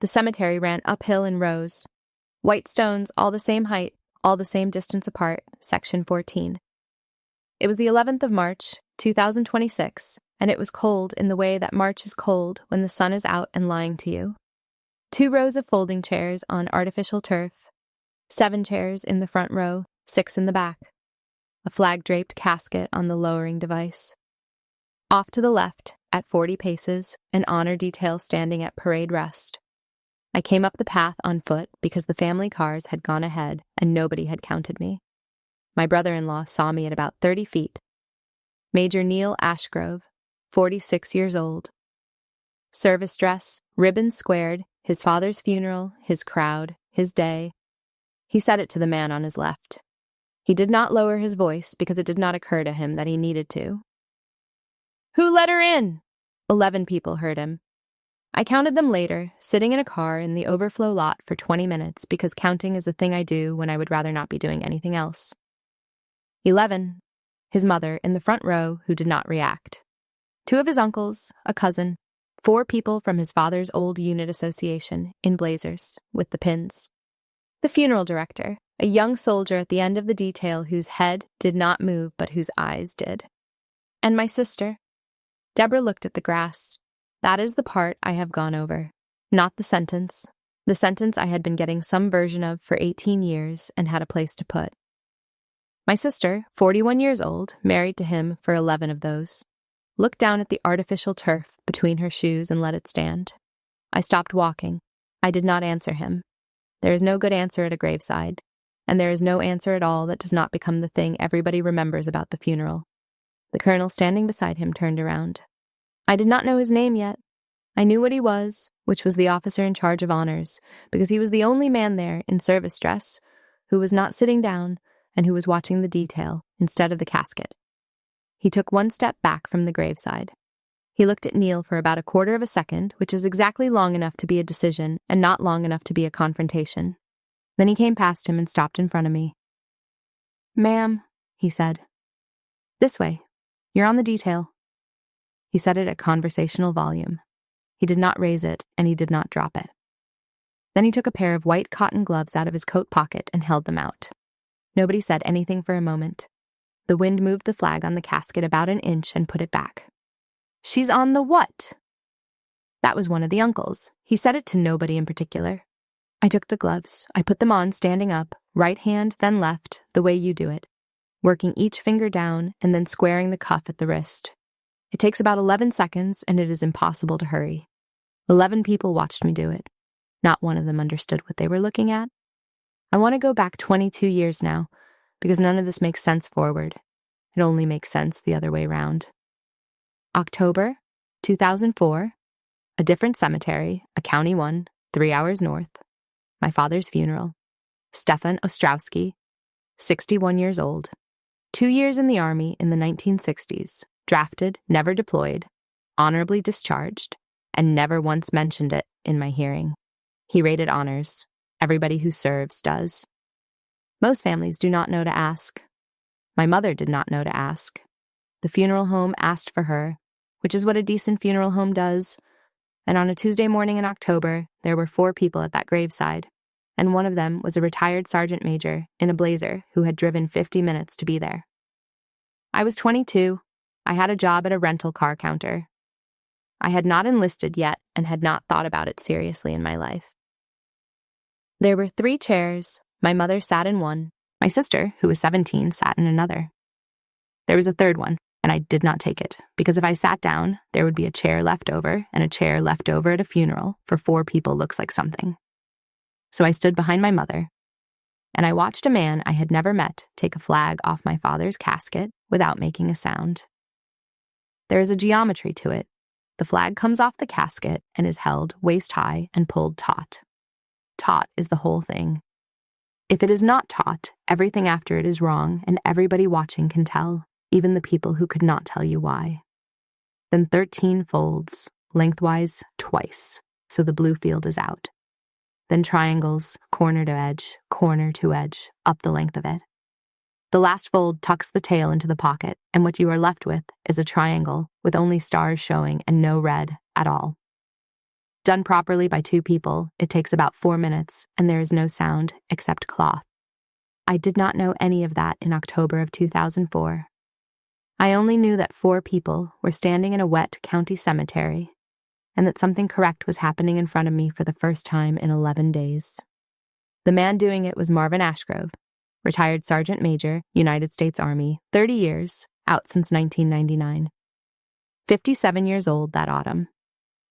The cemetery ran uphill in rows. White stones, all the same height, all the same distance apart, section 14. It was the 11th of March, 2026, and it was cold in the way that March is cold when the sun is out and lying to you. 2 rows of folding chairs on artificial turf, 7 chairs in the front row, 6 in the back. A flag-draped casket on the lowering device. Off to the left, at 40 paces, an honor detail standing at parade rest. I came up the path on foot because the family cars had gone ahead and nobody had counted me. My brother-in-law saw me at about 30 feet. Major Neil Ashgrove, 46 years old. Service dress, ribbons squared, his father's funeral, his crowd, his day. He said it to the man on his left. He did not lower his voice because it did not occur to him that he needed to. "Who let her in?" 11 people heard him. I counted them later, sitting in a car in the overflow lot for 20 minutes because counting is a thing I do when I would rather not be doing anything else. 11. His mother in the front row who did not react. 2 of his uncles, a cousin, 4 people from his father's old unit association in blazers with the pins. The funeral director, a young soldier at the end of the detail whose head did not move but whose eyes did. And my sister. Deborah looked at the grass. That is the part I have gone over, not the sentence. The sentence I had been getting some version of for 18 years and had a place to put. My sister, 41 years old, married to him for 11 of those, looked down at the artificial turf between her shoes and let it stand. I stopped walking. I did not answer him. There is no good answer at a graveside, and there is no answer at all that does not become the thing everybody remembers about the funeral. The colonel standing beside him turned around. I did not know his name yet. I knew what he was, which was the officer in charge of honors, because he was the only man there in service dress who was not sitting down and who was watching the detail instead of the casket. He took 1 step back from the graveside. He looked at Neil for about a quarter of a second, which is exactly long enough to be a decision and not long enough to be a confrontation. Then he came past him and stopped in front of me. "Ma'am," he said. "This way. You're on the detail." He said it at conversational volume. He did not raise it, and he did not drop it. Then he took a pair of white cotton gloves out of his coat pocket and held them out. Nobody said anything for a moment. The wind moved the flag on the casket about an inch and put it back. "She's on the what?" That was one of the uncles. He said it to nobody in particular. I took the gloves. I put them on standing up, right hand, then left, the way you do it, working each finger down and then squaring the cuff at the wrist. It takes about 11 seconds, and it is impossible to hurry. 11 people watched me do it. Not one of them understood what they were looking at. I want to go back 22 years now, because none of this makes sense forward. It only makes sense the other way round. October 2004, a different cemetery, a county one, 3 hours north. My father's funeral. Stefan Ostrowski, 61 years old. 2 years in the Army in the 1960s. Drafted, never deployed, honorably discharged, and never once mentioned it in my hearing. He rated honors. Everybody who serves does. Most families do not know to ask. My mother did not know to ask. The funeral home asked for her, which is what a decent funeral home does, and on a Tuesday morning in October, there were 4 people at that graveside, and one of them was a retired sergeant major in a blazer who had driven 50 minutes to be there. I was 22. I had a job at a rental car counter. I had not enlisted yet and had not thought about it seriously in my life. There were 3 chairs. My mother sat in one. My sister, who was 17, sat in another. There was a 3rd one, and I did not take it, because if I sat down, there would be a chair left over, and a chair left over at a funeral for 4 people looks like something. So I stood behind my mother, and I watched a man I had never met take a flag off my father's casket without making a sound. There is a geometry to it. The flag comes off the casket and is held waist-high and pulled taut. Taut is the whole thing. If it is not taut, everything after it is wrong, and everybody watching can tell, even the people who could not tell you why. Then 13 folds, lengthwise twice, so the blue field is out. Then triangles, corner to edge, up the length of it. The last fold tucks the tail into the pocket, and what you are left with is a triangle with only stars showing and no red at all. Done properly by 2 people, it takes about 4 minutes, and there is no sound except cloth. I did not know any of that in October of 2004. I only knew that 4 people were standing in a wet county cemetery, and that something correct was happening in front of me for the first time in 11 days. The man doing it was Marvin Ashgrove, retired Sergeant Major, United States Army, 30 years, out since 1999. 57 years old that autumn.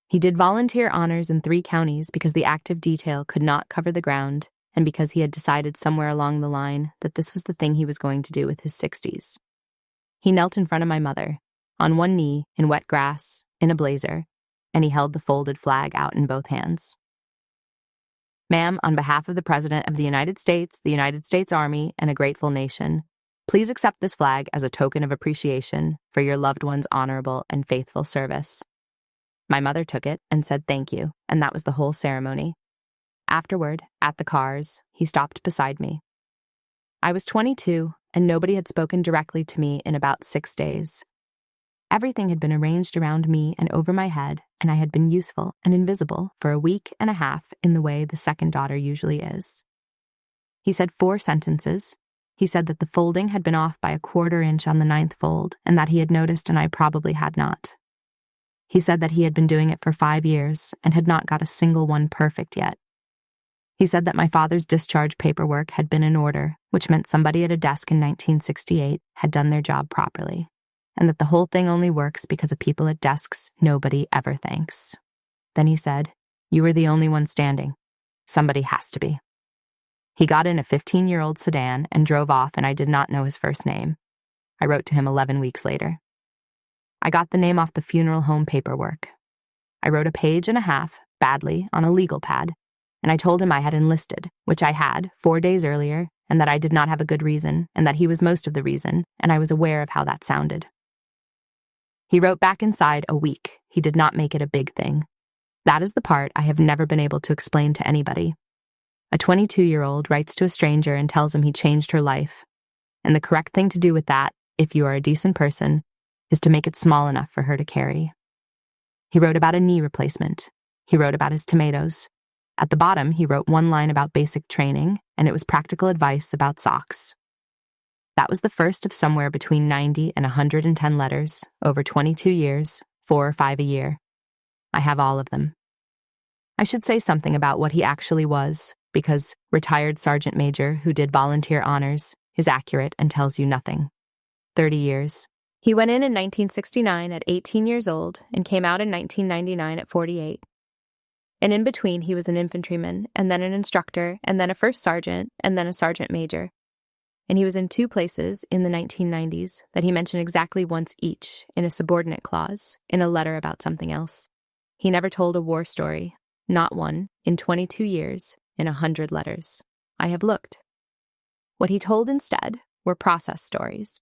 He did volunteer honors in 3 counties because the active detail could not cover the ground, and because he had decided somewhere along the line that this was the thing he was going to do with his 60s. He knelt in front of my mother, on one knee, in wet grass, in a blazer, and he held the folded flag out in both hands. Ma'am, on behalf of the President of the United States Army, and a grateful nation, please accept this flag as a token of appreciation for your loved one's honorable and faithful service. My mother took it and said thank you, and that was the whole ceremony. Afterward, at the cars, he stopped beside me. I was 22, and nobody had spoken directly to me in about 6 days. Everything had been arranged around me and over my head, and I had been useful and invisible for a week and a half in the way the second daughter usually is. He said 4 sentences. He said that the folding had been off by a 1/4 inch on the 9th fold, and that he had noticed and I probably had not. He said that he had been doing it for 5 years and had not got a single one perfect yet. He said that my father's discharge paperwork had been in order, which meant somebody at a desk in 1968 had done their job properly, and that the whole thing only works because of people at desks nobody ever thanks. Then he said, "You were the only one standing. Somebody has to be." He got in a 15-year-old sedan and drove off, and I did not know his first name. I wrote to him 11 weeks later. I got the name off the funeral home paperwork. I wrote a page and a half, badly, on a legal pad, and I told him I had enlisted, which I had 4 days earlier, and that I did not have a good reason, and that he was most of the reason, and I was aware of how that sounded. He wrote back inside a week. He did not make it a big thing. That is the part I have never been able to explain to anybody. A 22-year-old writes to a stranger and tells him he changed her life, and the correct thing to do with that, if you are a decent person, is to make it small enough for her to carry. He wrote about a knee replacement. He wrote about his tomatoes. At the bottom, he wrote 1 line about basic training, and it was practical advice about socks. That was the first of somewhere between 90 and 110 letters, over 22 years, 4 or 5 a year. I have all of them. I should say something about what he actually was, because retired Sergeant Major who did volunteer honors is accurate and tells you nothing. 30 years. He went in 1969 at 18 years old and came out in 1999 at 48. And in between, he was an infantryman, and then an instructor, and then a first sergeant, and then a sergeant major. And he was in 2 places in the 1990s that he mentioned exactly once each, in a subordinate clause, in a letter about something else. He never told a war story, not one, in 22 years, in 100 letters. I have looked. What he told instead were process stories.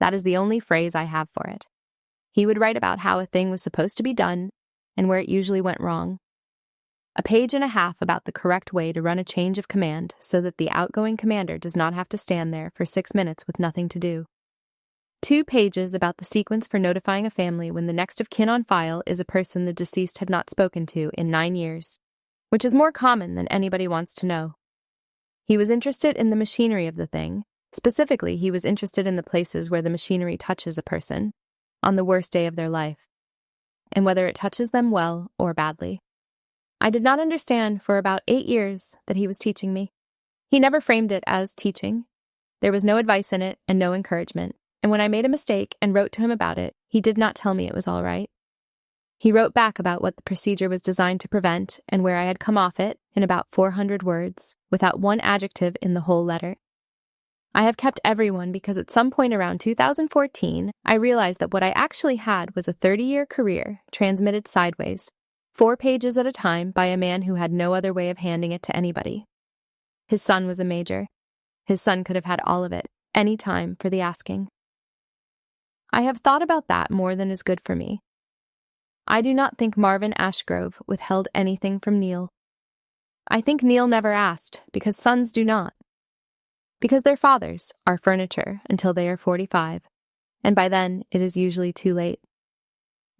That is the only phrase I have for it. He would write about how a thing was supposed to be done and where it usually went wrong. A page and a half about the correct way to run a change of command so that the outgoing commander does not have to stand there for 6 minutes with nothing to do. 2 pages about the sequence for notifying a family when the next of kin on file is a person the deceased had not spoken to in 9 years, which is more common than anybody wants to know. He was interested in the machinery of the thing. Specifically, he was interested in the places where the machinery touches a person, on the worst day of their life, and whether it touches them well or badly. I did not understand for about 8 years that he was teaching me. He never framed it as teaching. There was no advice in it and no encouragement, and when I made a mistake and wrote to him about it, he did not tell me it was all right. He wrote back about what the procedure was designed to prevent and where I had come off it in about 400 words, without one adjective in the whole letter. I have kept everyone because at some point around 2014, I realized that what I actually had was a 30-year career transmitted sideways, 4 pages at a time by a man who had no other way of handing it to anybody. His son was a major. His son could have had all of it, any time for the asking. I have thought about that more than is good for me. I do not think Marvin Ashgrove withheld anything from Neil. I think Neil never asked, because sons do not. Because their fathers are furniture until they are 45, and by then it is usually too late.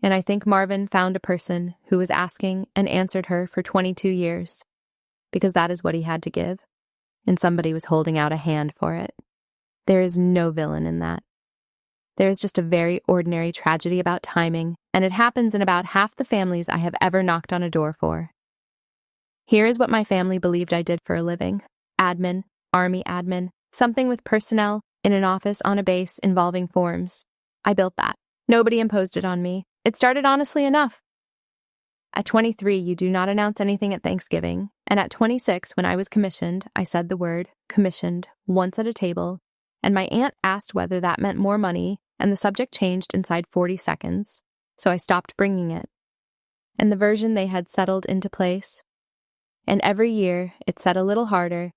And I think Marvin found a person who was asking and answered her for 22 years, because that is what he had to give, and somebody was holding out a hand for it. There is no villain in that. There is just a very ordinary tragedy about timing, and it happens in about half the families I have ever knocked on a door for. Here is what my family believed I did for a living. Admin, army admin, something with personnel, in an office on a base involving forms. I built that. Nobody imposed it on me. It started honestly enough. At 23, you do not announce anything at Thanksgiving, and at 26, when I was commissioned, I said the word commissioned once at a table, and my aunt asked whether that meant more money, and the subject changed inside 40 seconds, so I stopped bringing it. And the version they had settled into place. And every year, it said a little harder,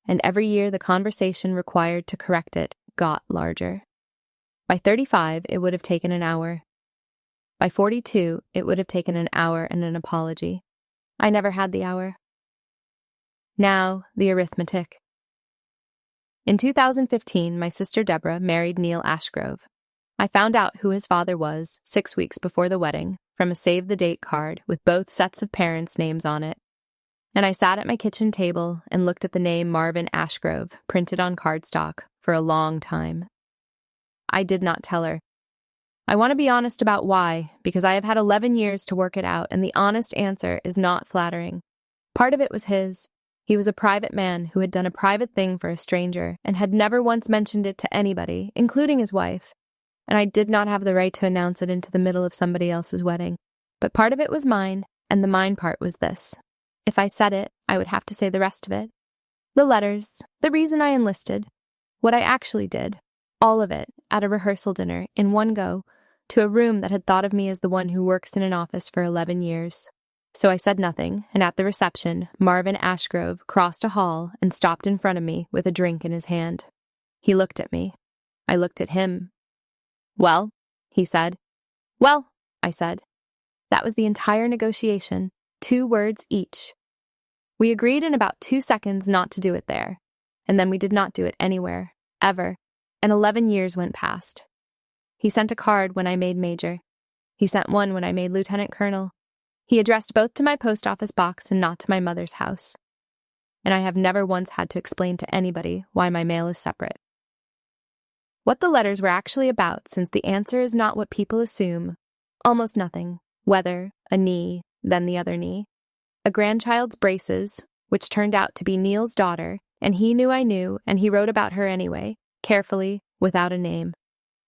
and every year the conversation required to correct it got larger. By 35, it would have taken an hour. By 42, it would have taken an hour and an apology. I never had the hour. Now, the arithmetic. In 2015, my sister Deborah married Neil Ashgrove. I found out who his father was 6 weeks before the wedding from a save-the-date card with both sets of parents' names on it. And I sat at my kitchen table and looked at the name Marvin Ashgrove printed on cardstock for a long time. I did not tell her. I want to be honest about why, because I have had 11 years to work it out, and the honest answer is not flattering. Part of it was his. He was a private man who had done a private thing for a stranger and had never once mentioned it to anybody, including his wife. And I did not have the right to announce it into the middle of somebody else's wedding. But part of it was mine, and the mine part was this. If I said it, I would have to say the rest of it. The letters, the reason I enlisted, what I actually did, all of it, at a rehearsal dinner, in one go, to a room that had thought of me as the one who works in an office for 11 years. So I said nothing, and at the reception, Marvin Ashgrove crossed a hall and stopped in front of me with a drink in his hand. He looked at me. I looked at him. "Well," he said. "Well," I said. That was the entire negotiation, 2 words each. We agreed in about 2 seconds not to do it there, and then we did not do it anywhere, ever, and 11 years went past. He sent a card when I made major. He sent one when I made lieutenant colonel. He addressed both to my post office box and not to my mother's house. And I have never once had to explain to anybody why my mail is separate. What the letters were actually about, since the answer is not what people assume, almost nothing. Weather, a knee, then the other knee. A grandchild's braces, which turned out to be Neil's daughter, and he knew I knew, and he wrote about her anyway, carefully, without a name.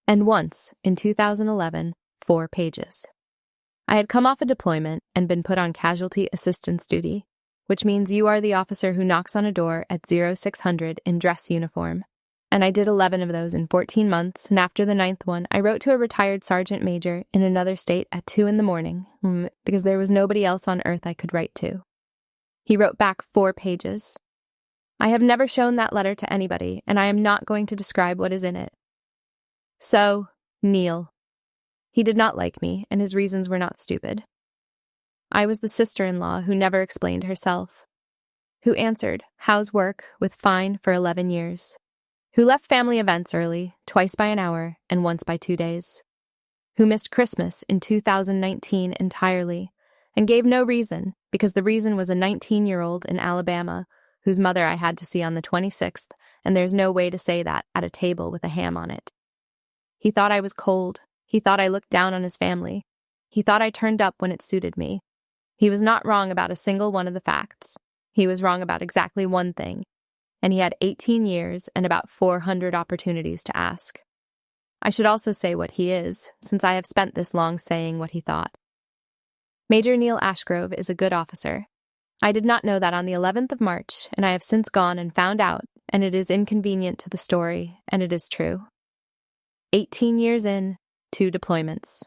And once, in 2011, 4 pages. I had come off a deployment and been put on casualty assistance duty, which means you are the officer who knocks on a door at 0600 in dress uniform. And I did 11 of those in 14 months, and after the 9th one, I wrote to a retired sergeant major in another state at 2 a.m, because there was nobody else on earth I could write to. He wrote back 4 pages. I have never shown that letter to anybody, and I am not going to describe what is in it. So, Neil. He did not like me, and his reasons were not stupid. I was the sister-in-law who never explained herself, who answered, "How's work?" with "fine" for 11 years. Who left family events early, twice by an hour and once by 2 days, who missed Christmas in 2019 entirely and gave no reason, because the reason was a 19-year-old in Alabama whose mother I had to see on the 26th, and there's no way to say that at a table with a ham on it. He thought I was cold. He thought I looked down on his family. He thought I turned up when it suited me. He was not wrong about a single one of the facts. He was wrong about exactly one thing. And he had 18 years and about 400 opportunities to ask. I should also say what he is, since I have spent this long saying what he thought. Major Neil Ashgrove is a good officer. I did not know that on the 11th of March, and I have since gone and found out, and it is inconvenient to the story, and it is true. 18 years in, 2 deployments.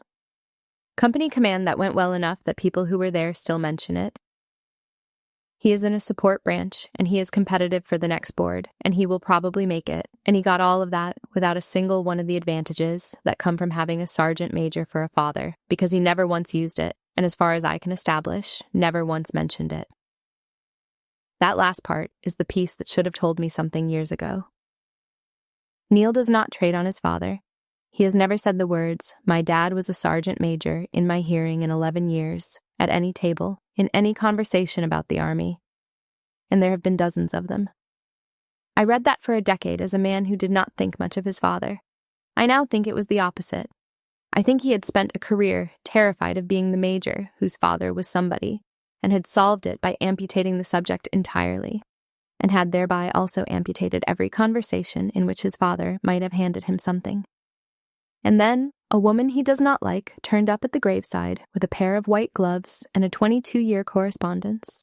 Company command that went well enough that people who were there still mention it. He is in a support branch, and he is competitive for the next board, and he will probably make it, and he got all of that without a single one of the advantages that come from having a sergeant major for a father, because he never once used it, and as far as I can establish, never once mentioned it. That last part is the piece that should have told me something years ago. Neil does not trade on his father. he has never said the words, "My dad was a sergeant major," in my hearing in 11 years, at any table, in any conversation about the Army. And there have been dozens of them. I read that for a decade as a man who did not think much of his father. I now think it was the opposite. I think he had spent a career terrified of being the major whose father was somebody, and had solved it by amputating the subject entirely, and had thereby also amputated every conversation in which his father might have handed him something. And then, a woman he does not like turned up at the graveside with a pair of white gloves and a 22-year correspondence.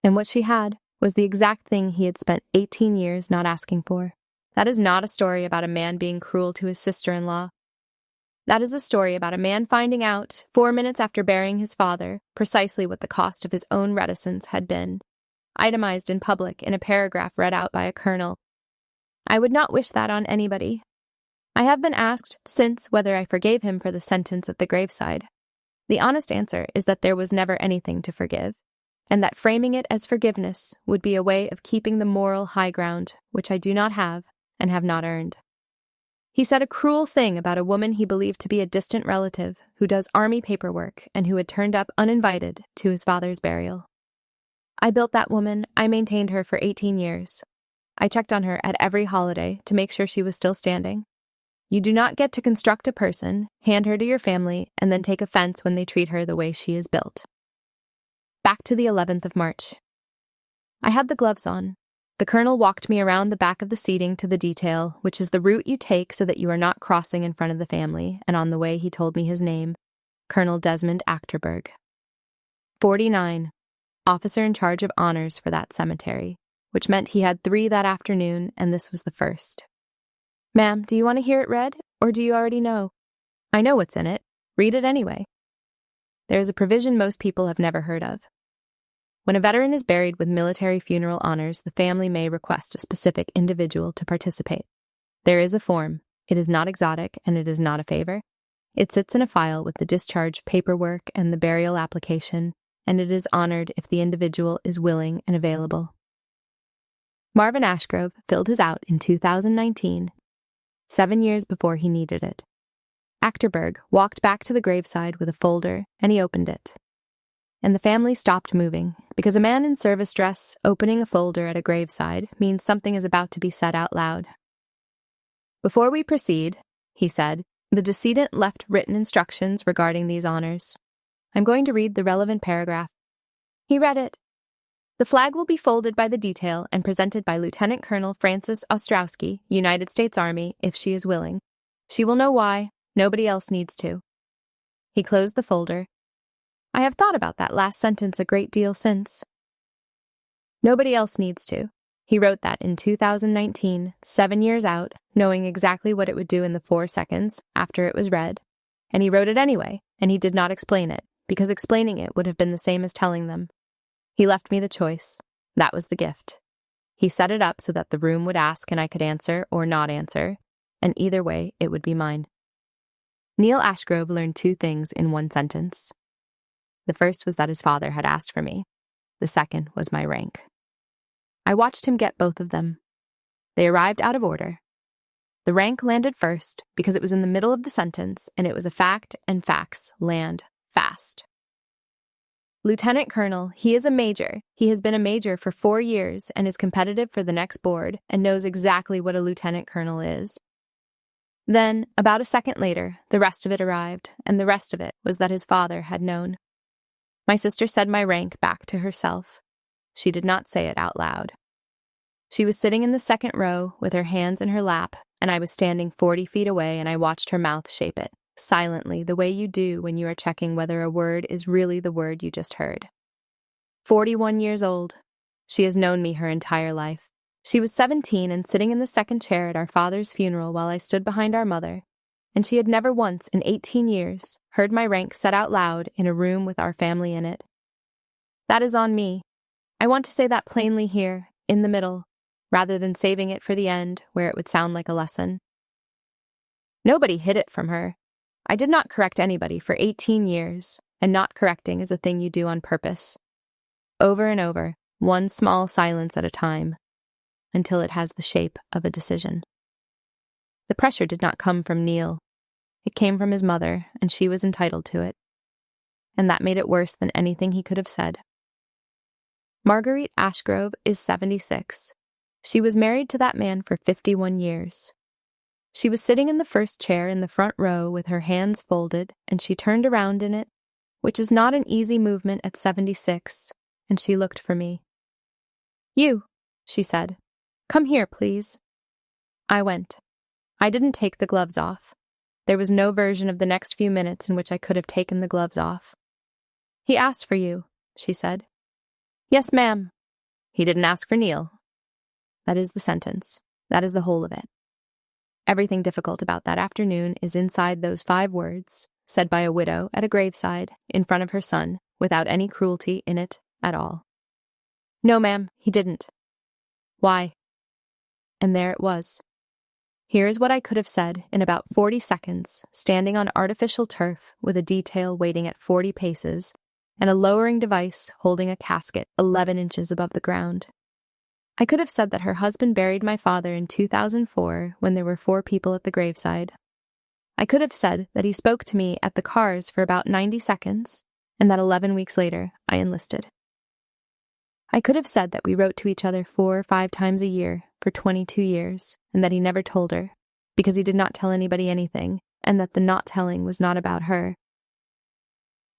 And what she had was the exact thing he had spent 18 years not asking for. That is not a story about a man being cruel to his sister-in-law. That is a story about a man finding out, 4 minutes after burying his father, precisely what the cost of his own reticence had been, itemized in public in a paragraph read out by a colonel. I would not wish that on anybody. I have been asked since whether I forgave him for the sentence at the graveside. The honest answer is that there was never anything to forgive, and that framing it as forgiveness would be a way of keeping the moral high ground, which I do not have and have not earned. He said a cruel thing about a woman he believed to be a distant relative who does Army paperwork and who had turned up uninvited to his father's burial. I built that woman. I maintained her for 18 years. I checked on her at every holiday to make sure she was still standing. You do not get to construct a person, hand her to your family, and then take offense when they treat her the way she is built. Back to the 11th of March. I had the gloves on. The colonel walked me around the back of the seating to the detail, which is the route you take so that you are not crossing in front of the family, and on the way he told me his name, Colonel Desmond Achterberg. 49, officer in charge of honors for that cemetery, which meant he had 3 that afternoon, and this was the first. Ma'am, do you want to hear it read, or do you already know? I know what's in it. Read it anyway. There is a provision most people have never heard of. When a veteran is buried with military funeral honors, the family may request a specific individual to participate. There is a form. It is not exotic, and it is not a favor. It sits in a file with the discharge paperwork and the burial application, and it is honored if the individual is willing and available. Marvin Ashgrove filled his out in 2019, 7 years before he needed it. Achterberg walked back to the graveside with a folder, and he opened it. And the family stopped moving, because a man in service dress opening a folder at a graveside means something is about to be said out loud. Before we proceed, he said, the decedent left written instructions regarding these honors. I'm going to read the relevant paragraph. He read it. The flag will be folded by the detail and presented by Lieutenant Colonel Frances Ostrowski, United States Army, if she is willing. She will know why. Nobody else needs to. He closed the folder. I have thought about that last sentence a great deal since. Nobody else needs to. He wrote that in 2019, 7 years out, knowing exactly what it would do in the 4 seconds after it was read. And he wrote it anyway, and he did not explain it, because explaining it would have been the same as telling them. He left me the choice. That was the gift. He set it up so that the room would ask and I could answer or not answer, and either way, it would be mine. Neil Ashgrove learned 2 things in 1 sentence. The first was that his father had asked for me. The second was my rank. I watched him get both of them. They arrived out of order. The rank landed first because it was in the middle of the sentence, and it was a fact, and facts land fast. Lieutenant Colonel, he is a major. He has been a major for 4 years and is competitive for the next board and knows exactly what a lieutenant colonel is. Then, about a second later, the rest of it arrived, and the rest of it was that his father had known. My sister said my rank back to herself. She did not say it out loud. She was sitting in the second row with her hands in her lap, and I was standing 40 feet away, and I watched her mouth shape it, silently, the way you do when you are checking whether a word is really the word you just heard. 41 years old. She has known me her entire life. She was 17 and sitting in the second chair at our father's funeral while I stood behind our mother, and she had never once in 18 years heard my rank said out loud in a room with our family in it. That is on me. I want to say that plainly here, in the middle, rather than saving it for the end where it would sound like a lesson. Nobody hid it from her. I did not correct anybody for 18 years, and not correcting is a thing you do on purpose. Over and over, one small silence at a time, until it has the shape of a decision. The pressure did not come from Neil. It came from his mother, and she was entitled to it. And that made it worse than anything he could have said. Marguerite Ashgrove is 76. She was married to that man for 51 years. She was sitting in the first chair in the front row with her hands folded, and she turned around in it, which is not an easy movement at 76, and she looked for me. "You," she said. "Come here, please." I went. I didn't take the gloves off. There was no version of the next few minutes in which I could have taken the gloves off. "He asked for you," she said. "Yes, ma'am." "He didn't ask for Neil." That is the sentence. That is the whole of it. Everything difficult about that afternoon is inside those 5 words, said by a widow at a graveside in front of her son, without any cruelty in it at all. "No, ma'am, he didn't." "Why?" And there it was. Here is what I could have said in about 40 seconds, standing on artificial turf with a detail waiting at 40 paces, and a lowering device holding a casket 11 inches above the ground. I could have said that her husband buried my father in 2004 when there were 4 people at the graveside. I could have said that he spoke to me at the cars for about 90 seconds, and that 11 weeks later I enlisted. I could have said that we wrote to each other 4 or 5 times a year for 22 years, and that he never told her, because he did not tell anybody anything, and that the not telling was not about her.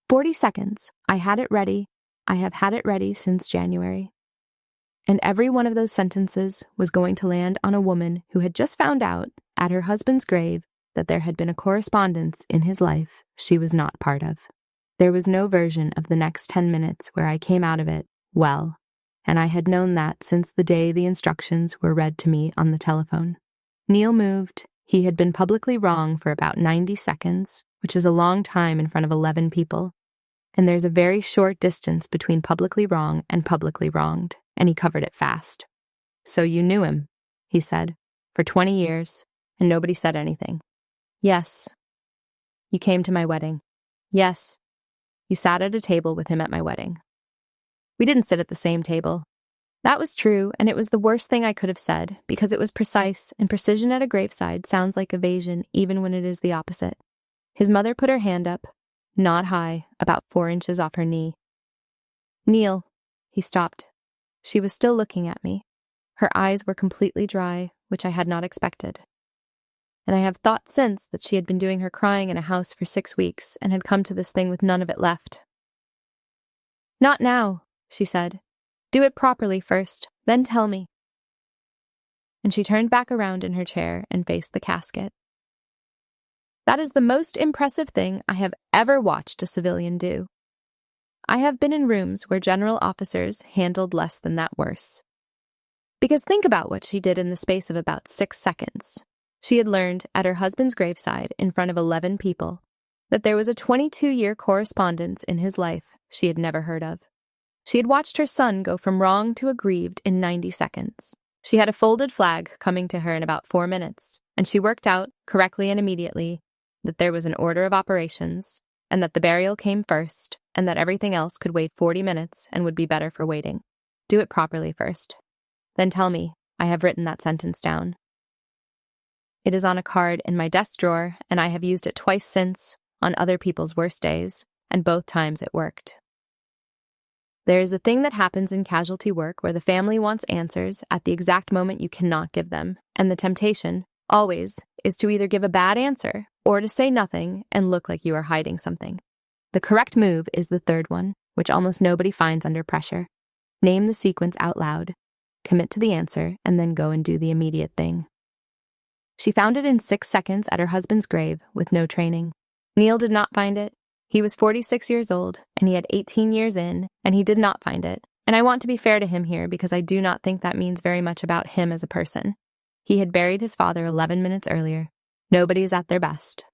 40 seconds. I had it ready. I have had it ready since January. And every one of those sentences was going to land on a woman who had just found out, at her husband's grave, that there had been a correspondence in his life she was not part of. There was no version of the next 10 minutes where I came out of it well, and I had known that since the day the instructions were read to me on the telephone. Neil moved. He had been publicly wrong for about 90 seconds, which is a long time in front of 11 people. And there's a very short distance between publicly wrong and publicly wronged, and he covered it fast. "So you knew him," he said, "for 20 years, and nobody said anything." "Yes." "You came to my wedding." "Yes." "You sat at a table with him at my wedding." "We didn't sit at the same table." That was true, and it was the worst thing I could have said, because it was precise, and precision at a graveside sounds like evasion even when it is the opposite. His mother put her hand up, not high, about 4 inches off her knee. "Neil." He stopped. She was still looking at me. Her eyes were completely dry, which I had not expected. And I have thought since that she had been doing her crying in a house for 6 weeks and had come to this thing with none of it left. "Not now," she said. "Do it properly first, then tell me." And she turned back around in her chair and faced the casket. That is the most impressive thing I have ever watched a civilian do. I have been in rooms where general officers handled less than that worse. Because think about what she did in the space of about 6 seconds. She had learned at her husband's graveside in front of 11 people that there was a 22-year correspondence in his life she had never heard of. She had watched her son go from wrong to aggrieved in 90 seconds. She had a folded flag coming to her in about 4 minutes, and she worked out, correctly and immediately, that there was an order of operations, and that the burial came first, and that everything else could wait 40 minutes and would be better for waiting. Do it properly first. Then tell me. I have written that sentence down. It is on a card in my desk drawer, and I have used it twice since, on other people's worst days, and both times it worked. There is a thing that happens in casualty work where the family wants answers at the exact moment you cannot give them, and the temptation, always, is to either give a bad answer or to say nothing and look like you are hiding something. The correct move is the third one, which almost nobody finds under pressure. Name the sequence out loud, commit to the answer, and then go and do the immediate thing. She found it in 6 seconds at her husband's grave with no training. Neil did not find it. He was 46 years old, and he had 18 years in, and he did not find it. And I want to be fair to him here because I do not think that means very much about him as a person. He had buried his father 11 minutes earlier. Nobody is at their best.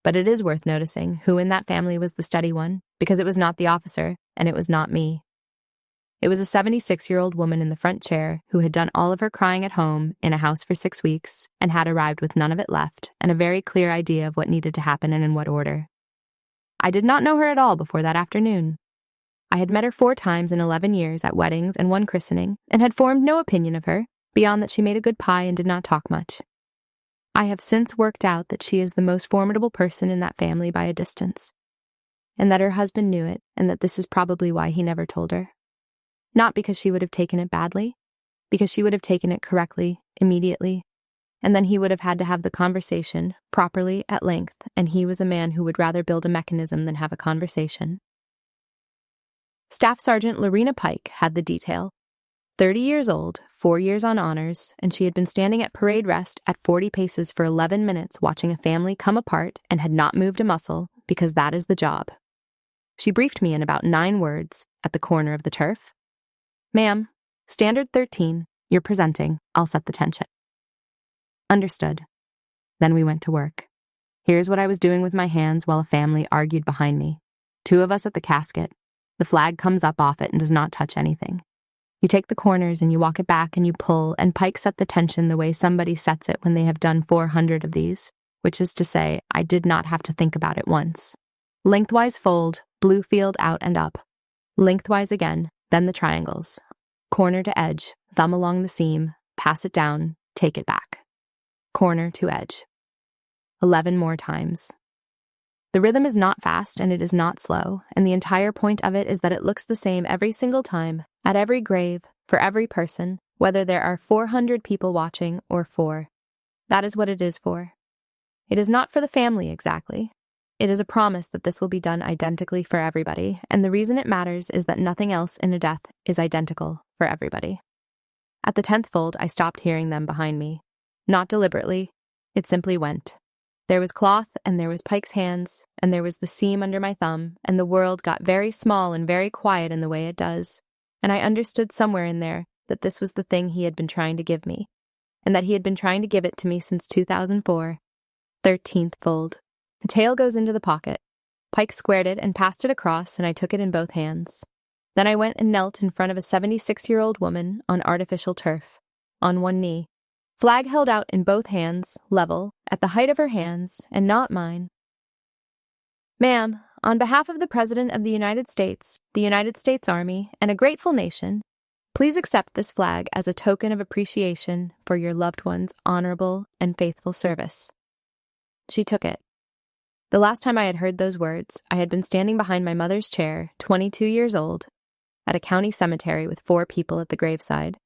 But it is worth noticing who in that family was the steady one, because it was not the officer, and it was not me. It was a 76-year-old woman in the front chair who had done all of her crying at home in a house for 6 weeks and had arrived with none of it left and a very clear idea of what needed to happen and in what order. I did not know her at all before that afternoon. I had met her 4 times in 11 years at weddings and 1 christening and had formed no opinion of her, beyond that she made a good pie and did not talk much. I have since worked out that she is the most formidable person in that family by a distance, and that her husband knew it, and that this is probably why he never told her. Not because she would have taken it badly, because she would have taken it correctly, immediately, and then he would have had to have the conversation, properly, at length, and he was a man who would rather build a mechanism than have a conversation. Staff Sergeant Lorena Pike had the detail. 30 years old, 4 years on honors, and she had been standing at parade rest at 40 paces for 11 minutes watching a family come apart and had not moved a muscle, because that is the job. She briefed me in about 9 words, at the corner of the turf. "Ma'am, Standard 13, you're presenting. I'll set the tension." Understood. Then we went to work. Here's what I was doing with my hands while a family argued behind me. 2 of us at the casket. The flag comes up off it and does not touch anything. You take the corners and you walk it back and you pull, and Pike set the tension the way somebody sets it when they have done 400 of these, which is to say, I did not have to think about it once. Lengthwise fold, blue field out and up. Lengthwise again, then the triangles. Corner to edge, thumb along the seam, pass it down, take it back. Corner to edge. 11 more times. The rhythm is not fast and it is not slow, and the entire point of it is that it looks the same every single time, at every grave, for every person, whether there are 400 people watching or 4. That is what it is for. It is not for the family exactly. It is a promise that this will be done identically for everybody, and the reason it matters is that nothing else in a death is identical for everybody. At the 10th fold, I stopped hearing them behind me. Not deliberately. It simply went. There was cloth, and there was Pike's hands, and there was the seam under my thumb, and the world got very small and very quiet in the way it does, and I understood somewhere in there that this was the thing he had been trying to give me, and that he had been trying to give it to me since 2004. 13th fold. The tail goes into the pocket. Pike squared it and passed it across, and I took it in both hands. Then I went and knelt in front of a 76-year-old woman on artificial turf, on one knee. Flag held out in both hands, level, at the height of her hands, and not mine. "Ma'am, on behalf of the President of the United States Army, and a grateful nation, please accept this flag as a token of appreciation for your loved one's honorable and faithful service." She took it. The last time I had heard those words, I had been standing behind my mother's chair, 22 years old, at a county cemetery with 4 people at the graveside,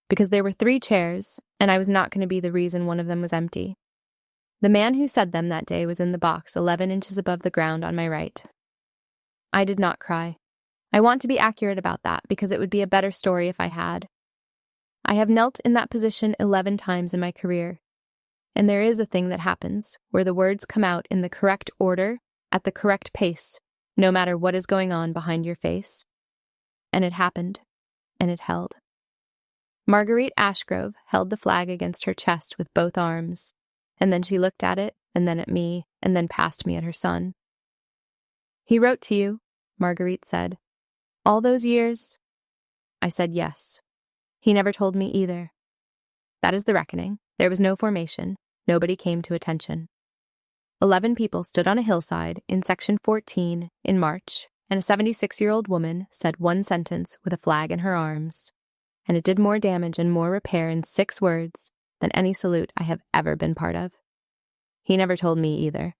because there were 3 chairs, and I was not going to be the reason one of them was empty. The man who said them that day was in the box 11 inches above the ground on my right. I did not cry. I want to be accurate about that, because it would be a better story if I had. I have knelt in that position 11 times in my career, and there is a thing that happens, where the words come out in the correct order, at the correct pace, no matter what is going on behind your face. And it happened, and it held. Marguerite Ashgrove held the flag against her chest with both arms, and then she looked at it, and then at me, and then past me at her son. "He wrote to you," Marguerite said. "All those years?" I said yes. "He never told me either." That is the reckoning. There was no formation. Nobody came to attention. 11 people stood on a hillside in Section 14 in March, and a 76-year-old woman said one sentence with a flag in her arms. And it did more damage and more repair in 6 words than any salute I have ever been part of. He never told me either.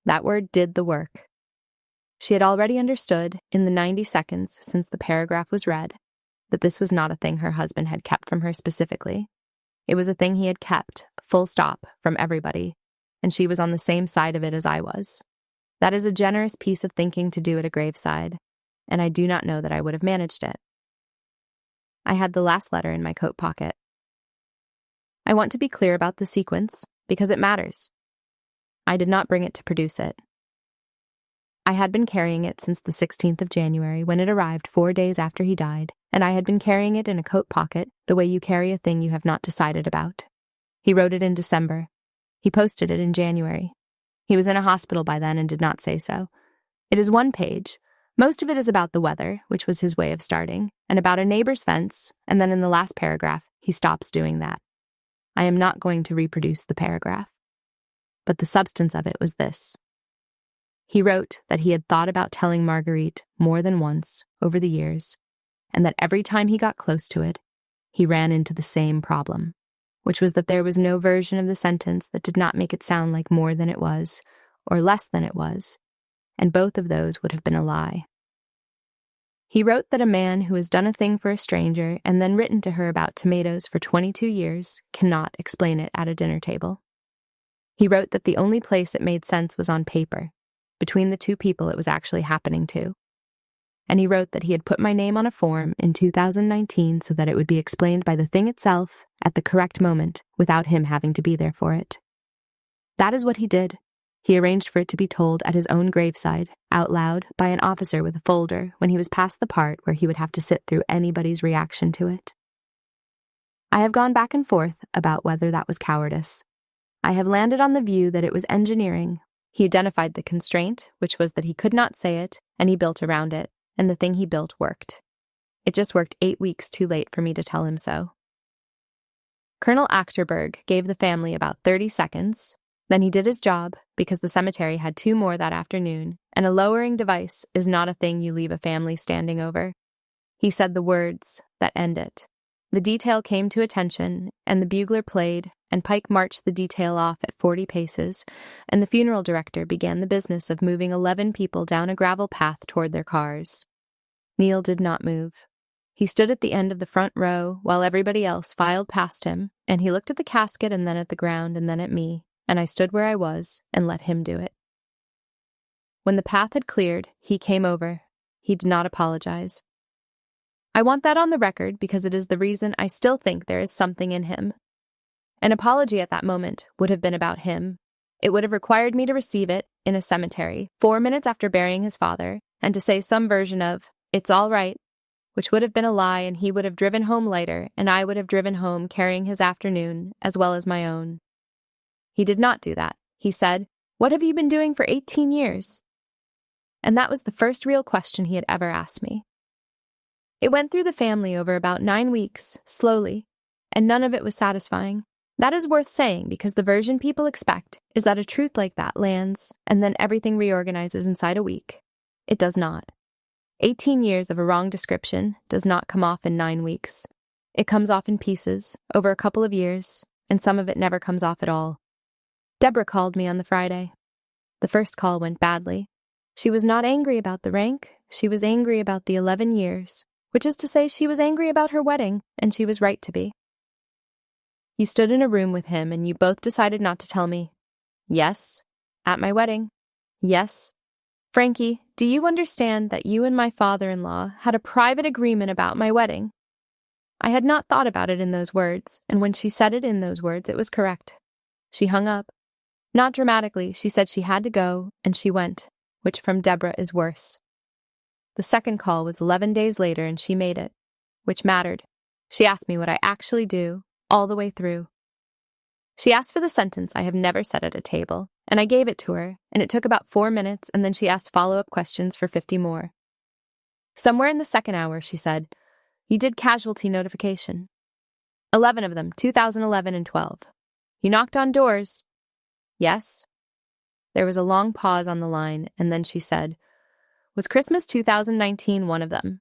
That word did the work. She had already understood, in the 90 seconds since the paragraph was read, that this was not a thing her husband had kept from her specifically. It was a thing he had kept, full stop, from everybody, and she was on the same side of it as I was. That is a generous piece of thinking to do at a graveside, and I do not know that I would have managed it. I had the last letter in my coat pocket. I want to be clear about the sequence, because it matters. I did not bring it to produce it. I had been carrying it since the 16th of January, when it arrived 4 days after he died, and I had been carrying it in a coat pocket, the way you carry a thing you have not decided about. He wrote it in December. He posted it in January. He was in a hospital by then and did not say so. It is 1 page. Most of it is about the weather, which was his way of starting, and about a neighbor's fence, and then in the last paragraph, he stops doing that. I am not going to reproduce the paragraph. But the substance of it was this. He wrote that he had thought about telling Marguerite more than once over the years, and that every time he got close to it, he ran into the same problem. which was that there was no version of the sentence that did not make it sound like more than it was, or less than it was, and both of those would have been a lie. He wrote that a man who has done a thing for a stranger and then written to her about tomatoes for 22 years cannot explain it at a dinner table. He wrote that the only place it made sense was on paper, between the two people it was actually happening to. And he wrote that he had put my name on a form in 2019 so that it would be explained by the thing itself at the correct moment without him having to be there for it. That is what he did. He arranged for it to be told at his own graveside, out loud, by an officer with a folder when he was past the part where he would have to sit through anybody's reaction to it. I have gone back and forth about whether that was cowardice. I have landed on the view that it was engineering. He identified the constraint, which was that he could not say it, and he built around it, and the thing he built worked. It just worked 8 weeks too late for me to tell him so. Colonel Achterberg gave the family about 30 seconds. Then he did his job, because the cemetery had 2 more that afternoon, and a lowering device is not a thing you leave a family standing over. He said the words that end it. The detail came to attention, and the bugler played, and Pike marched the detail off at 40 paces, and the funeral director began the business of moving 11 people down a gravel path toward their cars. Neil did not move. He stood at the end of the front row while everybody else filed past him, and he looked at the casket and then at the ground and then at me, and I stood where I was and let him do it. When the path had cleared, he came over. He did not apologize. I want that on the record because it is the reason I still think there is something in him. An apology at that moment would have been about him. It would have required me to receive it in a cemetery 4 minutes after burying his father, and to say some version of, "It's all right," which would have been a lie, and he would have driven home lighter, and I would have driven home carrying his afternoon as well as my own. He did not do that. He said, "What have you been doing for 18 years?" And that was the first real question he had ever asked me. It went through the family over about 9 weeks, slowly, and none of it was satisfying. That is worth saying because the version people expect is that a truth like that lands and then everything reorganizes inside a week. It does not. 18 years of a wrong description does not come off in 9 weeks. It comes off in pieces, over a couple of years, and some of it never comes off at all. Deborah called me on the Friday. The first call went badly. She was not angry about the rank, she was angry about the 11 years, which is to say she was angry about her wedding, and she was right to be. You stood in a room with him and you both decided not to tell me. Yes, at my wedding. Yes. Frankie, do you understand that you and my father-in-law had a private agreement about my wedding? I had not thought about it in those words, and when she said it in those words, it was correct. She hung up. Not dramatically, she said she had to go, and she went, which from Deborah is worse. The second call was 11 days later, and she made it, which mattered. She asked me what I actually do, all the way through. She asked for the sentence I have never said at a table, and I gave it to her, and it took about 4 minutes, and then she asked follow-up questions for 50 more. Somewhere in the second hour, she said, "You did casualty notification. 11 of them, 2011 and 12. You knocked on doors." "Yes." There was a long pause on the line, and then she said, "Was Christmas 2019 one of them?"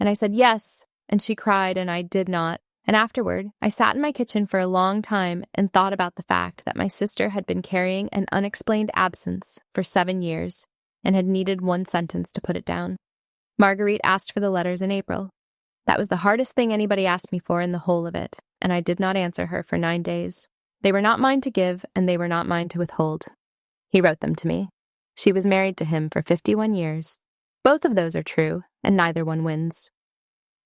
And I said yes, and she cried, and I did not. And afterward, I sat in my kitchen for a long time and thought about the fact that my sister had been carrying an unexplained absence for 7 years and had needed one sentence to put it down. Marguerite asked for the letters in April. That was the hardest thing anybody asked me for in the whole of it, and I did not answer her for 9 days. They were not mine to give, and they were not mine to withhold. He wrote them to me. She was married to him for 51 years. Both of those are true, and neither one wins.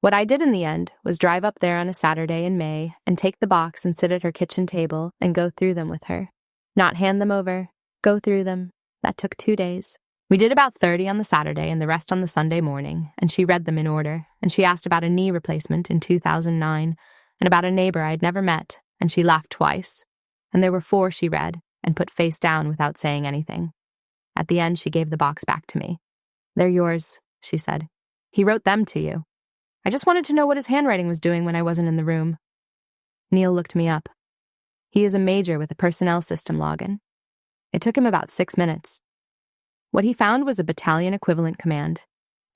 What I did in the end was drive up there on a Saturday in May and take the box and sit at her kitchen table and go through them with her. Not hand them over, go through them. That took 2 days. We did about 30 on the Saturday and the rest on the Sunday morning, and she read them in order, and she asked about a knee replacement in 2009, and about a neighbor I'd never met, and she laughed twice. And there were 4 she read, and put face down without saying anything. At the end, she gave the box back to me. "They're yours," she said. "He wrote them to you. I just wanted to know what his handwriting was doing when I wasn't in the room." Neil looked me up. He is a major with a personnel system login. It took him about 6 minutes. What he found was a battalion equivalent command,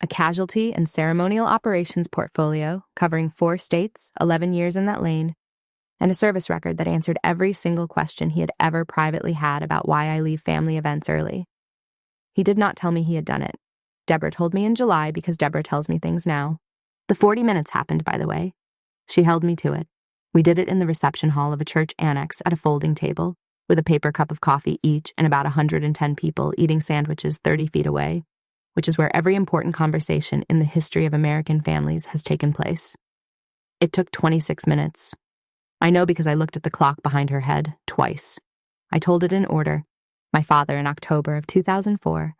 a casualty and ceremonial operations portfolio covering 4 states, 11 years in that lane, and a service record that answered every single question he had ever privately had about why I leave family events early. He did not tell me he had done it. Deborah told me in July because Deborah tells me things now. The 40 minutes happened, by the way. She held me to it. We did it in the reception hall of a church annex at a folding table, with a paper cup of coffee each and about 110 people eating sandwiches 30 feet away, which is where every important conversation in the history of American families has taken place. It took 26 minutes. I know because I looked at the clock behind her head twice. I told it in order. My father in October of 2004.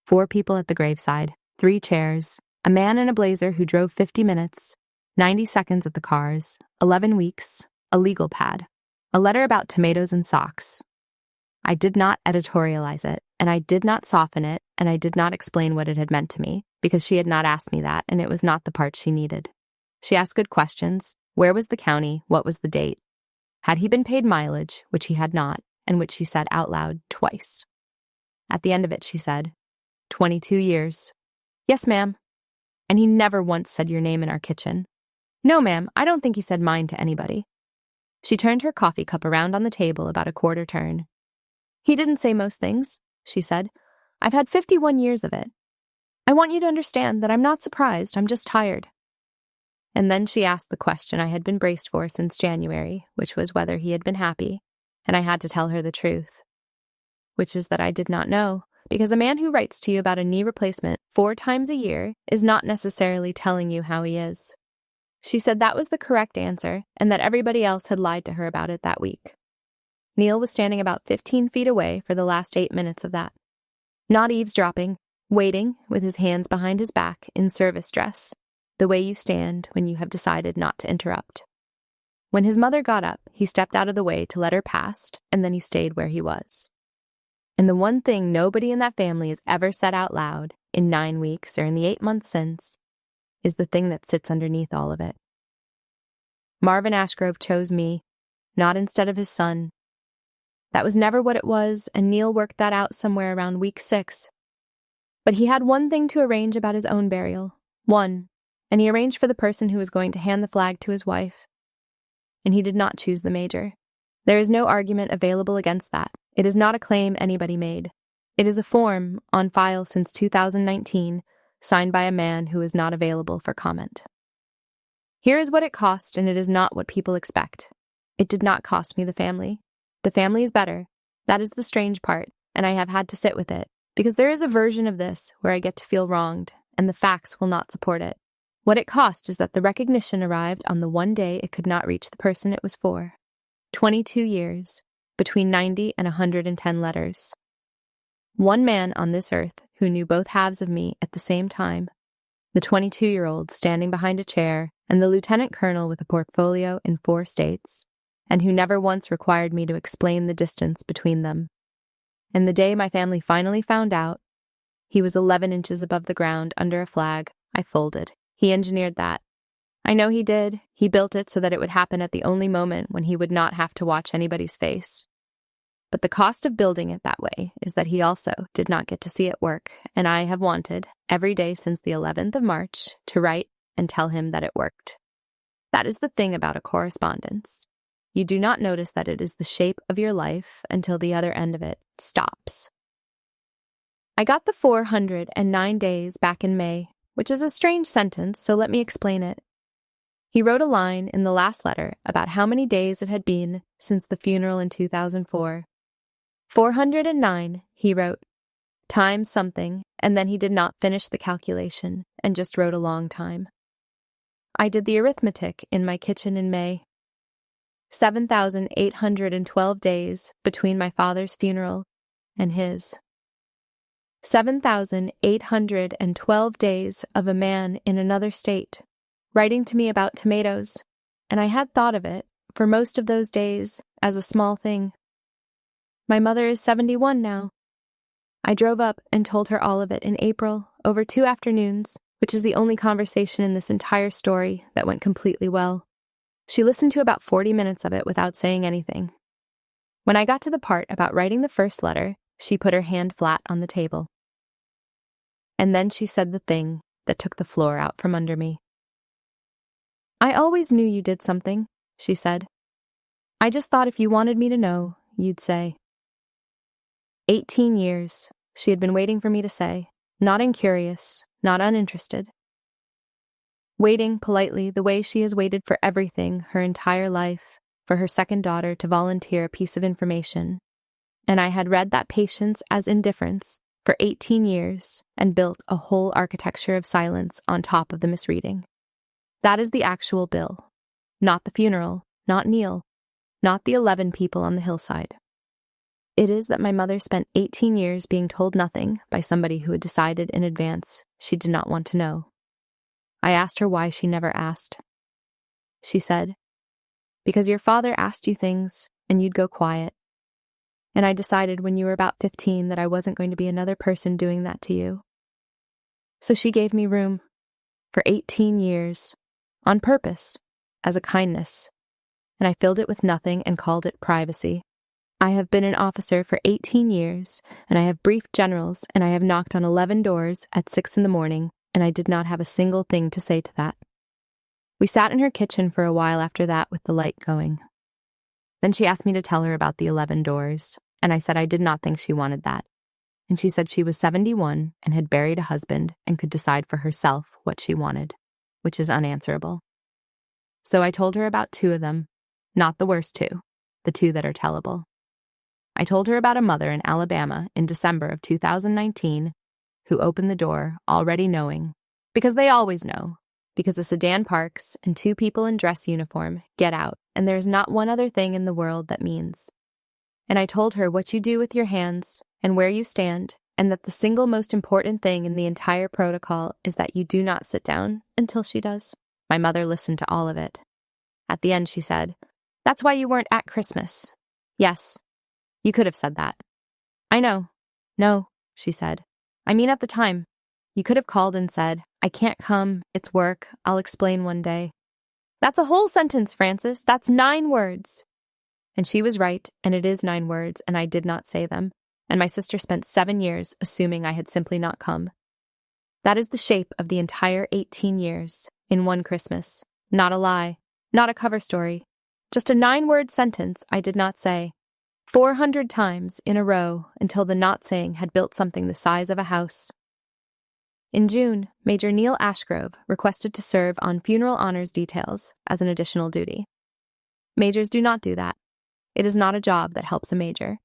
4 people at the graveside, 3 chairs, a man in a blazer who drove 50 minutes, 90 seconds at the cars, 11 weeks, a legal pad, a letter about tomatoes and socks. I did not editorialize it, and I did not soften it, and I did not explain what it had meant to me, because she had not asked me that, and it was not the part she needed. She asked good questions. Where was the county? What was the date? Had he been paid mileage, which he had not, and which she said out loud twice. At the end of it, she said, 22 years. Yes, ma'am. And he never once said your name in our kitchen. No, ma'am, I don't think he said mine to anybody. She turned her coffee cup around on the table about a quarter turn. He didn't say most things, she said. I've had 51 years of it. I want you to understand that I'm not surprised, I'm just tired. And then she asked the question I had been braced for since January, which was whether he had been happy, and I had to tell her the truth, which is that I did not know, because a man who writes to you about a knee replacement 4 times a year is not necessarily telling you how he is. She said that was the correct answer, and that everybody else had lied to her about it that week. Neil was standing about 15 feet away for the last 8 minutes of that. Not eavesdropping, waiting with his hands behind his back in service dress, the way you stand when you have decided not to interrupt. When his mother got up, he stepped out of the way to let her past, and then he stayed where he was. And the one thing nobody in that family has ever said out loud, in 9 weeks or in the 8 months since, is the thing that sits underneath all of it. Marvin Ashgrove chose me, not instead of his son. That was never what it was, and Neil worked that out somewhere around week 6. But he had one thing to arrange about his own burial. One. And he arranged for the person who was going to hand the flag to his wife. And he did not choose the major. There is no argument available against that. It is not a claim anybody made. It is a form, on file since 2019, signed by a man who is not available for comment. Here is what it cost, and it is not what people expect. It did not cost me the family. The family is better. That is the strange part, and I have had to sit with it, because there is a version of this where I get to feel wronged, and the facts will not support it. What it cost is that the recognition arrived on the one day it could not reach the person it was for. 22 years, between 90 and 110 letters. One man on this earth who knew both halves of me at the same time, the 22-year-old standing behind a chair, and the lieutenant colonel with a portfolio in 4 states, and who never once required me to explain the distance between them. And the day my family finally found out, he was 11 inches above the ground under a flag, I folded. He engineered that. I know he did. He built it so that it would happen at the only moment when he would not have to watch anybody's face. But the cost of building it that way is that he also did not get to see it work, and I have wanted, every day since the 11th of March, to write and tell him that it worked. That is the thing about a correspondence. You do not notice that it is the shape of your life until the other end of it stops. I got the 409 days back in May, which is a strange sentence, so let me explain it. He wrote a line in the last letter about how many days it had been since the funeral in 2004. 409, he wrote, times something, and then he did not finish the calculation and just wrote a long time. I did the arithmetic in my kitchen in May. 7,812 days between my father's funeral and his. 7,812 days of a man in another state, writing to me about tomatoes, and I had thought of it, for most of those days, as a small thing. My mother is 71 now. I drove up and told her all of it in April, over 2 afternoons, which is the only conversation in this entire story that went completely well. She listened to about 40 minutes of it without saying anything. When I got to the part about writing the first letter, she put her hand flat on the table. And then she said the thing that took the floor out from under me. I always knew you did something, she said. I just thought if you wanted me to know, you'd say. 18 years, she had been waiting for me to say, not incurious, not uninterested. Waiting politely the way she has waited for everything her entire life, for her second daughter to volunteer a piece of information. And I had read that patience as indifference for 18 years and built a whole architecture of silence on top of the misreading. That is the actual bill, not the funeral, not Neil, not the 11 people on the hillside. It is that my mother spent 18 years being told nothing by somebody who had decided in advance she did not want to know. I asked her why she never asked. She said, "Because your father asked you things and you'd go quiet. And I decided when you were about 15 that I wasn't going to be another person doing that to you. So she gave me room for 18 years, on purpose, as a kindness, and I filled it with nothing and called it privacy. I have been an officer for 18 years, and I have briefed generals, and I have knocked on 11 doors at 6 a.m, and I did not have a single thing to say to that." We sat in her kitchen for a while after that with the light going. Then she asked me to tell her about the 11 doors, and I said I did not think she wanted that. And she said she was 71 and had buried a husband and could decide for herself what she wanted, which is unanswerable. So I told her about 2 of them, not the worst 2, the 2 that are tellable. I told her about a mother in Alabama in December of 2019 who opened the door already knowing, because they always know, because a sedan parks and 2 people in dress uniform get out and there is not one other thing in the world that means. And I told her what you do with your hands and where you stand, and that the single most important thing in the entire protocol is that you do not sit down until she does. My mother listened to all of it. At the end she said, "That's why you weren't at Christmas." Yes, you could have said that. I know. No, she said. I mean at the time. You could have called and said, "I can't come, it's work, I'll explain one day." That's a whole sentence, Frances. That's 9 words. And she was right, and it is 9 words, and I did not say them. And my sister spent 7 years assuming I had simply not come. That is the shape of the entire 18 years, in one Christmas. Not a lie, not a cover story. Just a 9-word sentence I did not say. 400 times in a row until the not saying had built something the size of a house. In June, Major Neil Ashgrove requested to serve on funeral honors details as an additional duty. Majors do not do that. It is not a job that helps a major.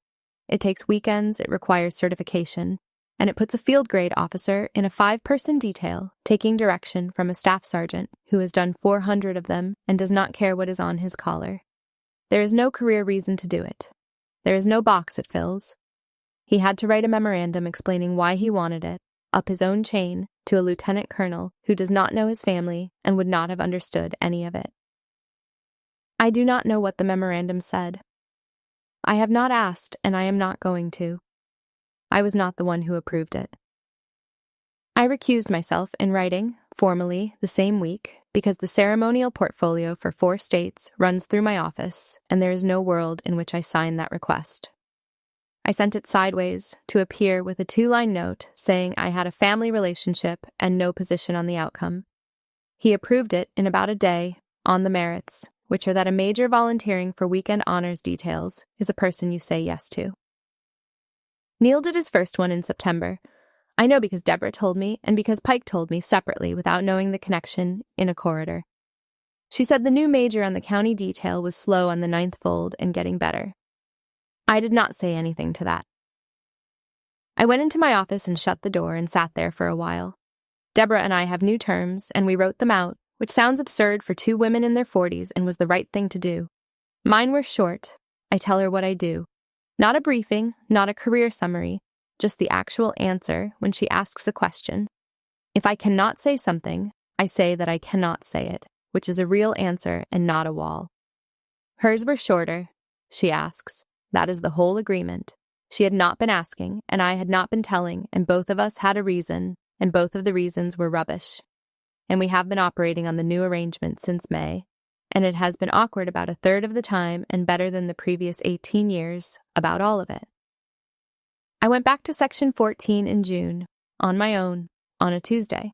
It takes weekends, it requires certification, and it puts a field grade officer in a 5-person detail taking direction from a staff sergeant who has done 400 of them and does not care what is on his collar. There is no career reason to do it. There is no box it fills. He had to write a memorandum explaining why he wanted it, up his own chain, to a lieutenant colonel who does not know his family and would not have understood any of it. I do not know what the memorandum said. I have not asked, and I am not going to. I was not the one who approved it. I recused myself in writing, formally, the same week, because the ceremonial portfolio for 4 states runs through my office, and there is no world in which I sign that request. I sent it sideways to appear with a 2-line note saying I had a family relationship and no position on the outcome. He approved it in about a day, on the merits, which are that a major volunteering for weekend honors details is a person you say yes to. Neil did his first one in September. I know because Deborah told me and because Pike told me separately without knowing the connection in a corridor. She said the new major on the county detail was slow on the 9th fold and getting better. I did not say anything to that. I went into my office and shut the door and sat there for a while. Deborah and I have new terms, and we wrote them out, which sounds absurd for 2 women in their 40s and was the right thing to do. Mine were short. I tell her what I do. Not a briefing, not a career summary, just the actual answer when she asks a question. If I cannot say something, I say that I cannot say it, which is a real answer and not a wall. Hers were shorter. She asks. That is the whole agreement. She had not been asking, and I had not been telling, and both of us had a reason, and both of the reasons were rubbish. And we have been operating on the new arrangement since May, and it has been awkward about a third of the time and better than the previous 18 years, about all of it. I went back to Section 14 in June, on my own, on a Tuesday.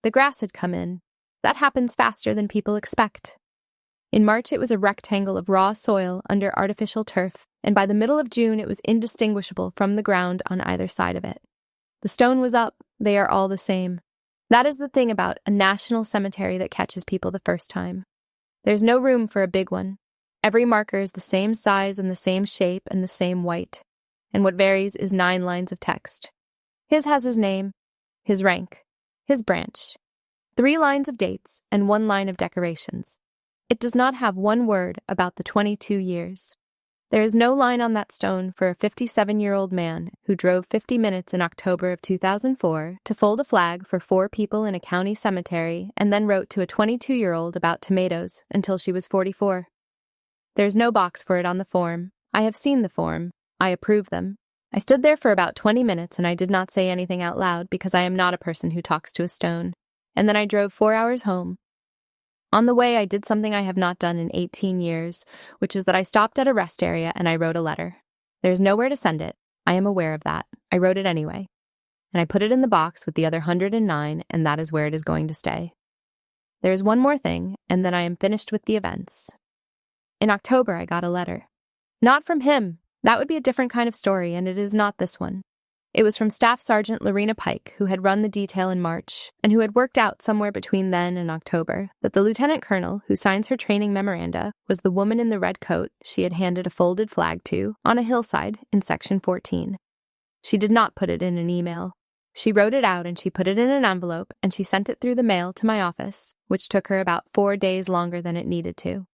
The grass had come in. That happens faster than people expect. In March, it was a rectangle of raw soil under artificial turf, and by the middle of June, it was indistinguishable from the ground on either side of it. The stone was up. They are all the same. That is the thing about a national cemetery that catches people the first time. There's no room for a big one. Every marker is the same size and the same shape and the same white. And what varies is 9 lines of text. His has his name, his rank, his branch, 3 lines of dates, and 1 line of decorations. It does not have 1 word about the 22 years. There is no line on that stone for a 57-year-old man who drove 50 minutes in October of 2004 to fold a flag for 4 people in a county cemetery and then wrote to a 22-year-old about tomatoes until she was 44. There's no box for it on the form. I have seen the form. I approve them. I stood there for about 20 minutes and I did not say anything out loud because I am not a person who talks to a stone. And then I drove 4 hours home. On the way, I did something I have not done in 18 years, which is that I stopped at a rest area and I wrote a letter. There's nowhere to send it. I am aware of that. I wrote it anyway. And I put it in the box with the other 109, and that is where it is going to stay. There is one more thing, and then I am finished with the events. In October, I got a letter. Not from him. That would be a different kind of story, and it is not this one. It was from Staff Sergeant Lorena Pike, who had run the detail in March, and who had worked out somewhere between then and October that the lieutenant colonel who signs her training memoranda was the woman in the red coat she had handed a folded flag to on a hillside in Section 14. She did not put it in an email. She wrote it out and she put it in an envelope and she sent it through the mail to my office, which took her about 4 days longer than it needed to.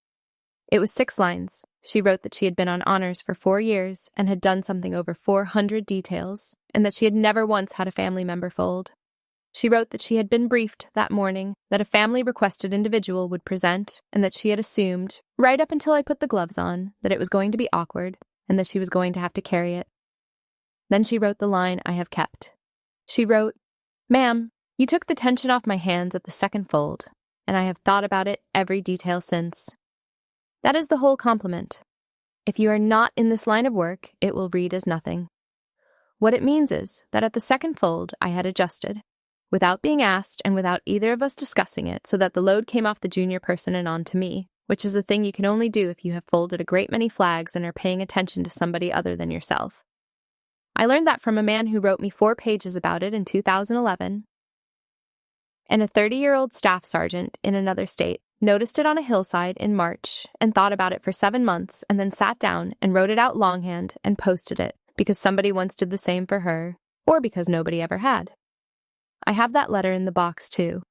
It was 6 lines. She wrote that she had been on honors for 4 years and had done something over 400 details, and that she had never once had a family member fold. She wrote that she had been briefed that morning that a family-requested individual would present, and that she had assumed, right up until I put the gloves on, that it was going to be awkward, and that she was going to have to carry it. Then she wrote the line I have kept. She wrote, "Ma'am, you took the tension off my hands at the second fold, and I have thought about it every detail since." That is the whole compliment. If you are not in this line of work, it will read as nothing. What it means is that at the second fold, I had adjusted, without being asked and without either of us discussing it, so that the load came off the junior person and on to me, which is a thing you can only do if you have folded a great many flags and are paying attention to somebody other than yourself. I learned that from a man who wrote me 4 pages about it in 2011, and a 30-year-old staff sergeant in another state noticed it on a hillside in March and thought about it for 7 months and then sat down and wrote it out longhand and posted it because somebody once did the same for her or because nobody ever had. I have that letter in the box too.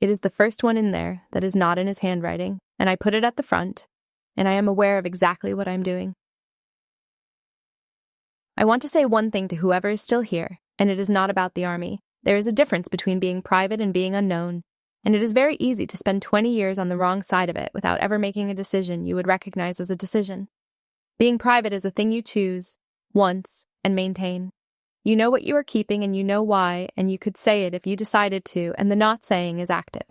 It is the first one in there that is not in his handwriting, and I put it at the front, and I am aware of exactly what I'm doing. I want to say one thing to whoever is still here, and it is not about the Army. There is a difference between being private and being unknown, and it is very easy to spend 20 years on the wrong side of it without ever making a decision you would recognize as a decision. Being private is a thing you choose, once, and maintain. You know what you are keeping and you know why, and you could say it if you decided to, and the not saying is active.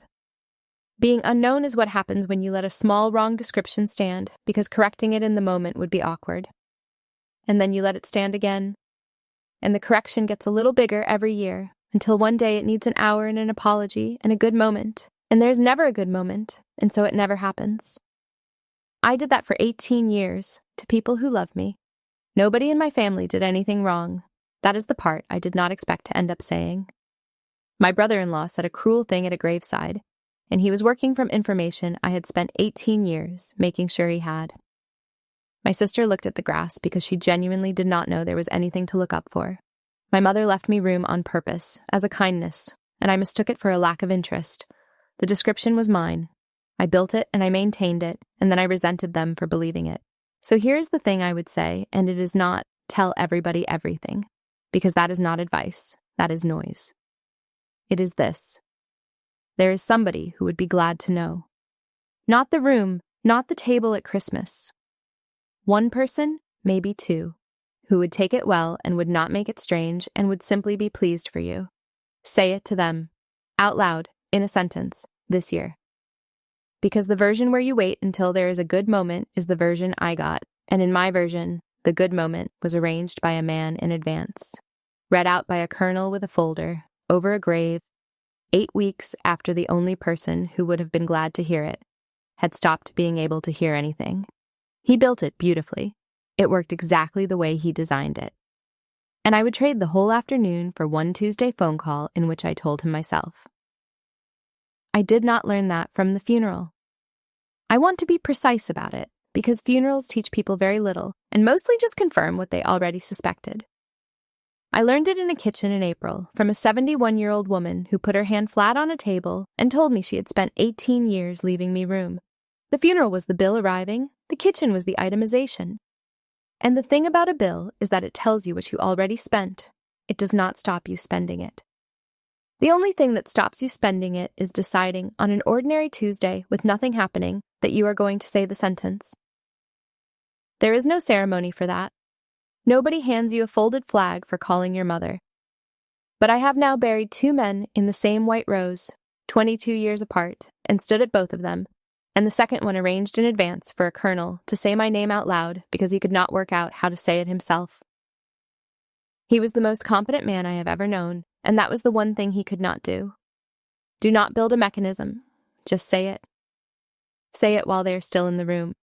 Being unknown is what happens when you let a small wrong description stand, because correcting it in the moment would be awkward. And then you let it stand again, and the correction gets a little bigger every year, until one day it needs an hour and an apology and a good moment, and there's never a good moment, and so it never happens. I did that for 18 years, to people who love me. Nobody in my family did anything wrong. That is the part I did not expect to end up saying. My brother-in-law said a cruel thing at a graveside, and he was working from information I had spent 18 years making sure he had. My sister looked at the grass because she genuinely did not know there was anything to look up for. My mother left me room on purpose, as a kindness, and I mistook it for a lack of interest. The description was mine. I built it and I maintained it, and then I resented them for believing it. So here's the thing I would say, and it is not tell everybody everything, because that is not advice, that is noise. It is this. There is somebody who would be glad to know. Not the room, not the table at Christmas. One person, maybe 2. Who would take it well and would not make it strange and would simply be pleased for you. Say it to them, out loud, in a sentence, this year. Because the version where you wait until there is a good moment is the version I got, and in my version, the good moment was arranged by a man in advance, read out by a colonel with a folder, over a grave, 8 weeks after the only person who would have been glad to hear it had stopped being able to hear anything. He built it beautifully. It worked exactly the way he designed it. And I would trade the whole afternoon for one Tuesday phone call in which I told him myself. I did not learn that from the funeral. I want to be precise about it, because funerals teach people very little and mostly just confirm what they already suspected. I learned it in a kitchen in April from a 71-year-old woman who put her hand flat on a table and told me she had spent 18 years leaving me room. The funeral was the bill arriving, the kitchen was the itemization. And the thing about a bill is that it tells you what you already spent. It does not stop you spending it. The only thing that stops you spending it is deciding on an ordinary Tuesday with nothing happening that you are going to say the sentence. There is no ceremony for that. Nobody hands you a folded flag for calling your mother. But I have now buried 2 men in the same white rose, 22 years apart, and stood at both of them, and the second one arranged in advance for a colonel to say my name out loud because he could not work out how to say it himself. He was the most competent man I have ever known, and that was the one thing he could not do. Do not build a mechanism. Just say it. Say it while they are still in the room.